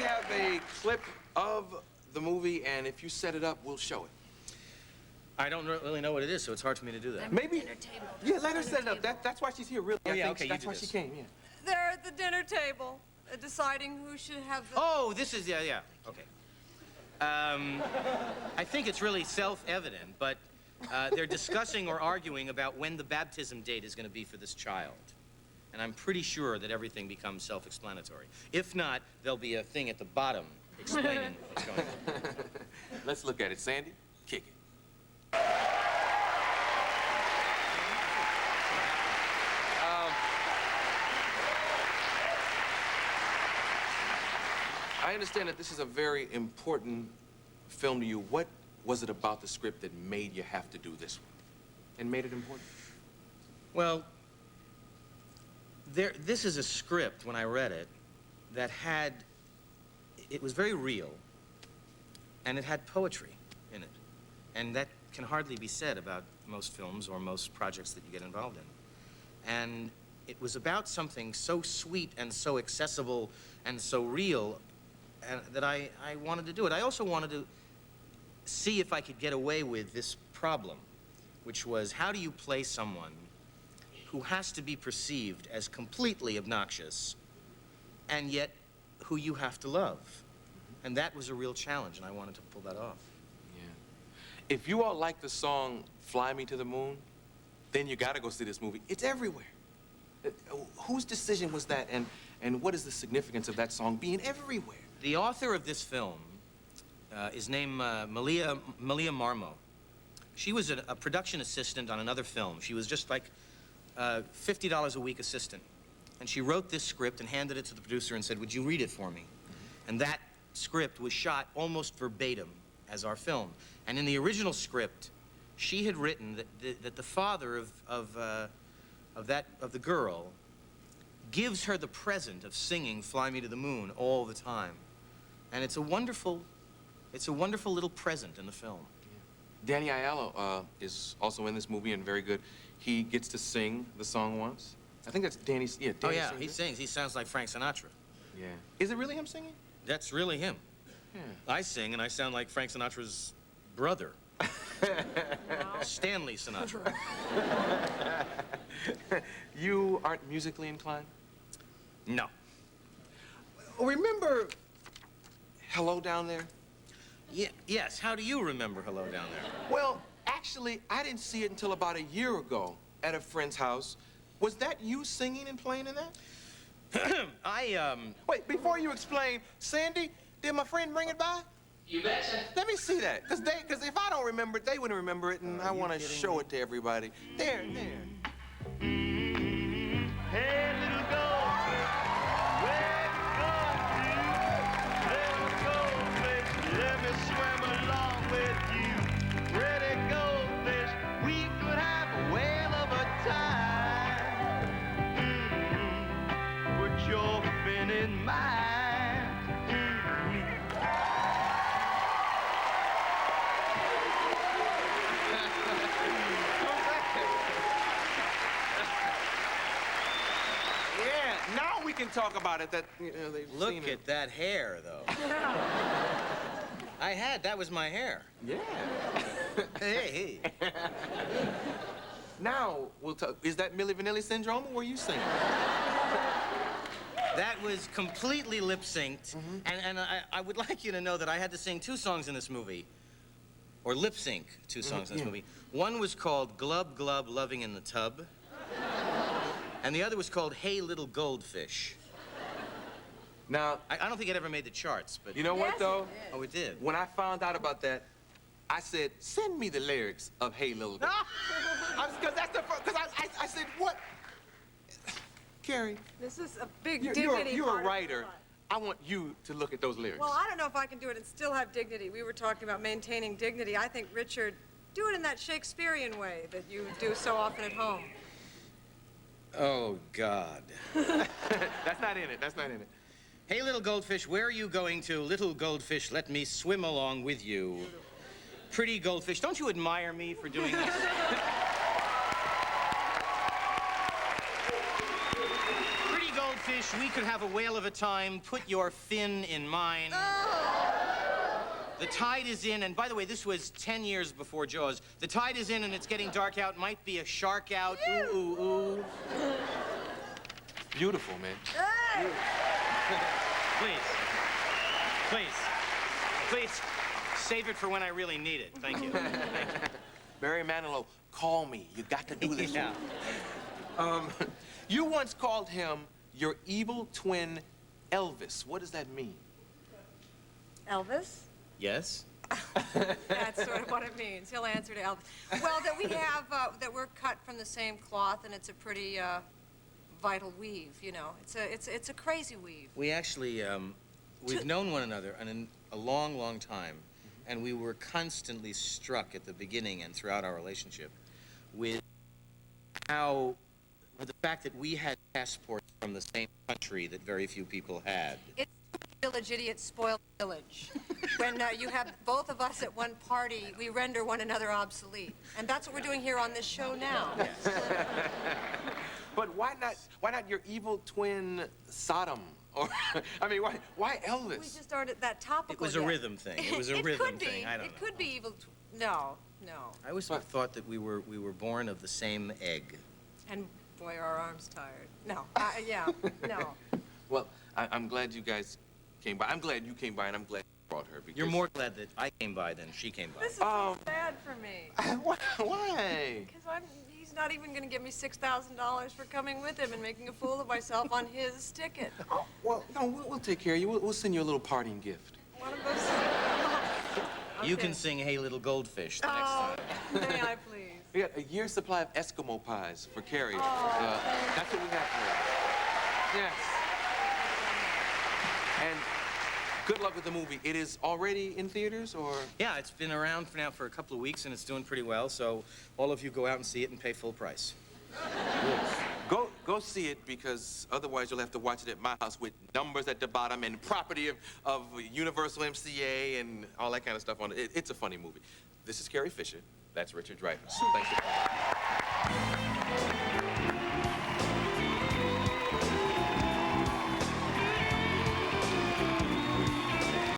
have a clip of the movie, and if you set it up, we'll show it. I don't really know what it is, so it's hard for me to do that. Maybe. Yeah, let her set it up. That's why she's here, really. Oh, I yeah, think okay, that's you do why she this. came, yeah. They're at the dinner table, deciding who should have the... Oh, this is, yeah, okay. I think it's really self-evident, but they're discussing or arguing about when the baptism date is going to be for this child. And I'm pretty sure that everything becomes self-explanatory. If not, there'll be a thing at the bottom explaining what's going on. Let's look at it. Sandy, kick it. I understand that this is a very important film to you. What was it about the script that made you have to do this one and made it important? Well, this is a script, when I read it, that it was very real, and it had poetry in it. And that can hardly be said about most films or most projects that you get involved in. And it was about something so sweet and so accessible and so real that I wanted to do it. I also wanted to see if I could get away with this problem, which was, how do you play someone who has to be perceived as completely obnoxious and yet who you have to love? And that was a real challenge, and I wanted to pull that off. Yeah. If you all like the song Fly Me to the Moon, then you gotta go see this movie. It's everywhere. Whose decision was that, and what is the significance of that song being everywhere? The author of this film is named Malia Marmo. She was a production assistant on another film. She was just like $50 a week assistant. And she wrote this script and handed it to the producer and said, would you read it for me? And that script was shot almost verbatim as our film. And in the original script, she had written that the father of the girl gives her the present of singing Fly Me to the Moon all the time. And it's a wonderful little present in the film. Danny Aiello is also in this movie and very good. He gets to sing the song once. I think that's Danny's, yeah, Danny Oh, yeah, sings he it. sings. He sounds like Frank Sinatra. Yeah. Is it really him singing? That's really him. Yeah. I sing, and I sound like Frank Sinatra's brother. Stanley Sinatra. You aren't musically inclined? No. Remember Hello Down There? Yes, how do you remember Hello Down There? Well, actually, I didn't see it until about a year ago at a friend's house. Was that you singing and playing in that? Wait, before you explain, Sandy, did my friend bring it by? You betcha. Let me see that, because if I don't remember it, they wouldn't remember it, and I want to show it to everybody. There. Hey, little goldfish, where you going to? Little goldfish, let me swim along with you. Pretty goldfish, we could have a whale of a time. Put your fin in mine. Now we can talk about it, that, you know, they've Look seen at it. that hair, though. That was my hair. Yeah. Hey. Now, we'll talk. Is that Milli Vanilli syndrome, or were you singing? That was completely lip-synced, and I would like you to know that I had to sing 2 songs in this movie, or lip-sync 2 songs in this movie. One was called Glub Glub Loving in the Tub, and the other was called Hey Little Goldfish. Now, I don't think it ever made the charts, but... you know what, though? Oh, it did? When I found out about that, I said, send me the lyrics of Hey Little Goldfish. Because that's the first, because I said, what? Carrie, This is a big you're dignity a part of writer. my life. I want you to look at those lyrics. Well, I don't know if I can do it and still have dignity. We were talking about maintaining dignity. I think, Richard, do it in that Shakespearean way that you do so often at home. Oh, God. That's not in it. That's not in it. Hey, little goldfish, where are you going to? Little goldfish, let me swim along with you. Pretty goldfish, don't you admire me for doing this? Pretty goldfish. goldfish, we could have a whale of a time. Put your fin in mine. The tide is in, and by the way, this was 10 years before Jaws. The tide is in and it's getting dark out. Might be a shark out. Ooh, ooh, ooh. Beautiful, man. Please, save it for when I really need it. Thank you. Barry Manilow, call me. You got to do this. Yeah. You once called him your evil twin, Elvis. What does that mean? Elvis? Yes? That's sort of what it means. He'll answer to Elvis. Well, that we have, that we're cut from the same cloth, and it's a pretty, vital weave, you know. It's a crazy weave. We actually, we've known one another a long, long time, and we were constantly struck at the beginning and throughout our relationship with the fact that we had passports from the same country that very few people had. It's village idiot spoiled village. When you have both of us at one party, we render one another obsolete. And that's what we're doing here on this show now. But why not your evil twin Sodom? Or, I mean, why Elvis? We just aren't at that topical It was a yet. rhythm thing. It was a rhythm thing. I don't know. It could be evil. No. I always thought that we were born of the same egg. And boy, are our arms tired. No. Yeah. No. Well, I'm glad you guys came by. I'm glad you came by, and I'm glad you brought her. Because... You're more glad that I came by than she came by. This is so sad for me. Why? Because he's not even going to give me $6,000 for coming with him and making a fool of myself on his ticket. Oh, well, no, we'll take care of you. We'll send you a little parting gift. One of those. You can sing Hey Little Goldfish the next Oh, time. may I please? We got a year's supply of Eskimo pies for Carrie. Oh, that's what we have for her. Yes. And good luck with the movie. It is already in theaters, or? Yeah, it's been around for a couple of weeks, and it's doing pretty well, so all of you go out and see it and pay full price. Go see it, because otherwise you'll have to watch it at my house with numbers at the bottom and property of Universal MCA and all that kind of stuff on it. It's a funny movie. This is Carrie Fisher. That's Richard Dreyfuss. Thanks for coming.